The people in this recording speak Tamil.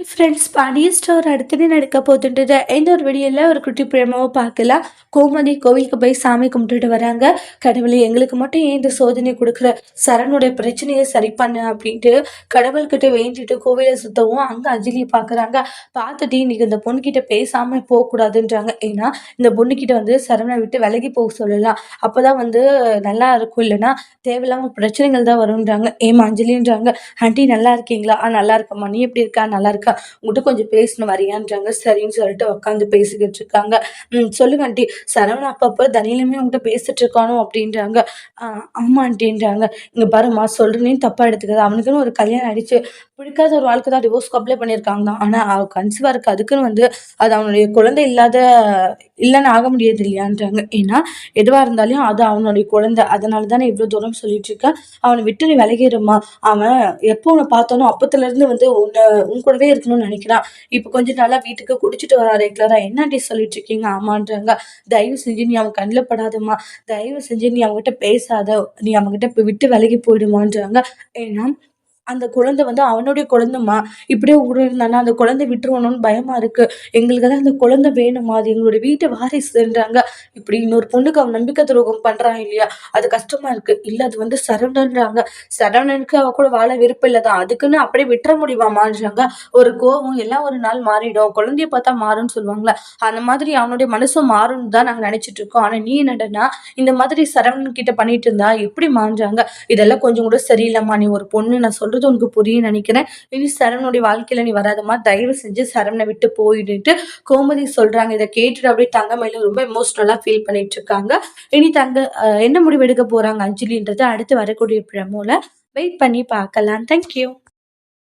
ஃப்ரெண்ட்ஸ் பாண்டியன் ஸ்டோர் அடுத்தது நடக்க போகுதுன்றது இந்த ஒரு வீடியோவில் ஒரு குட்டி பிரேமாவை பார்க்கலாம். கோமதி கோவிலுக்கு போய் சாமி கும்பிட்டுட்டு வராங்க. கடவுளே எங்களுக்கு மட்டும் ஏன் இந்த சோதனை கொடுக்குற, சரணுடைய பிரச்சனையை சரி பண்ணு அப்படின்ட்டு கடவுள்கிட்ட வேண்டிட்டு கோவிலை சுத்தவும் அங்கே அஞ்சலியை பார்க்குறாங்க. பார்த்துட்டு இன்னைக்கு இந்த பொண்ணுக்கிட்ட பேசாமல் போகக்கூடாதுன்றாங்க. ஏன்னா இந்த பொண்ணுக்கிட்ட வந்து சரவணை விட்டு விலகி போக சொல்லலாம், அப்போதான் வந்து நல்லா இருக்கும், இல்லைன்னா தேவையில்லாமல் பிரச்சனைகள் தான் வரும்ன்றாங்க. ஏமா அஞ்சலின்றாங்க. ஆண்டி நல்லா இருக்கீங்களா? நல்லா இருக்கம்மா. நீ எப்படி இருக்கா? நல்லா இருக்கா? உங்கள்கிட்ட கொஞ்சம் பேசணும் வரியான்றாங்க. சரின்னு சொல்லிட்டு உட்காந்து பேசிக்கிட்டு இருக்காங்க. சொல்லுங்க ஆண்டி, சரவணா அப்பப்போ தனியிலுமே உங்கள்கிட்ட பேசிட்டு இருக்கானோ அப்படின்றாங்க. ஆமா ஆண்டின்றாங்க. இங்கே பாருமா, சொல்கிறேன்னு தப்பாக எடுத்துக்காது. அவனுக்குன்னு ஒரு கல்யாணம் ஆயிடுச்சு, பிடிக்காத ஒரு வாழ்க்கை தான், டிவோர்ஸ்க்கு அப்ளை பண்ணியிருக்காங்க தான். ஆனால் அவள் கன்சீவாக இருக்கு, அதுக்குன்னு வந்து அது அவனுடைய குழந்தை இல்லைன்னு ஆக முடியாது இல்லையான்றாங்க. ஏன்னா எதுவாக இருந்தாலும் அது அவனுடைய குழந்தை, அதனால தானே இவ்வளோ தூரம் சொல்லிட்டு இருக்கேன். அவனை விட்டு நீ விலகிடுமா. அவன் எப்போ உன்னை பார்த்தானோ அப்பத்துலேருந்து வந்து உன் கூடவே இருக்கணும்னு நினைக்கிறான். இப்போ கொஞ்ச நாளா வீட்டுக்கு குடிச்சிட்டு வரா ரெகுலரா. என்னாண்டி சொல்லிட்டு இருக்கீங்க? ஆமான்றாங்க. தயவு செஞ்சு நீ அவன் கண்ணில் படாதம்மா, தயவு செஞ்சு நீ அவங்ககிட்ட பேசாத, நீ அவங்ககிட்ட விட்டு விலகி போயிடுமான்றாங்க. ஏன்னா அந்த குழந்தை வந்து அவனுடைய குழந்தைம்மா. இப்படியே இருந்தானா அந்த குழந்தை விட்டுருவானோன்னு பயமா இருக்கு. எங்களுக்கு தான் அந்த குழந்தை வேணுமா, அது எங்களுடைய வீட்டு வாரிசுன்றாங்க. இப்படி இன்னொரு பொண்ணுக்கு அவன் நம்பிக்கை துரோகம் பண்றான் இல்லையா, அது கஷ்டமா இருக்கு. இல்ல அது வந்து சரவணன்றாங்க. சரவணனுக்கு அவ கூட வாழ விருப்பம் இல்லதான், அதுக்குன்னு அப்படியே விட்டுற முடியுமாமான்றாங்க. ஒரு கோவம் எல்லாம் ஒரு நாள் மாறிடும், குழந்தைய பார்த்தா மாறும்னு சொல்லுவாங்களே, அந்த மாதிரி அவனுடைய மனசும் மாறும்னு தான் நாங்க நினைச்சிட்டு இருக்கோம். ஆனா நீ என்னடனா இந்த மாதிரி சரவணன் கிட்ட பண்ணிட்டு இருந்தா எப்படி மாறுறாங்க? இதெல்லாம் கொஞ்சம் கூட சரியில்லைம்மா. நீ ஒரு பொண்ணு, நான் சொல்றது உனக்கு புரியும் நினைக்கிறேன். இனி சரவணுடைய வாழ்க்கையில நீ வராதம்மா, தயவு செஞ்சு சரவணை விட்டு போயிடுட்டு கோமதி சொல்றாங்க. இதை கேட்டுட்டு அப்படியே தங்கமயிலும் ரொம்ப எமோஷனலா ஃபீல் பண்ணிட்டு இருக்காங்க. இனி என்ன முடிவு எடுக்க போறாங்க அஞ்சலின்றது அடுத்து வரக்கூடிய பிரமோல வெயிட் பண்ணி பார்க்கலாம். தேங்க்யூ.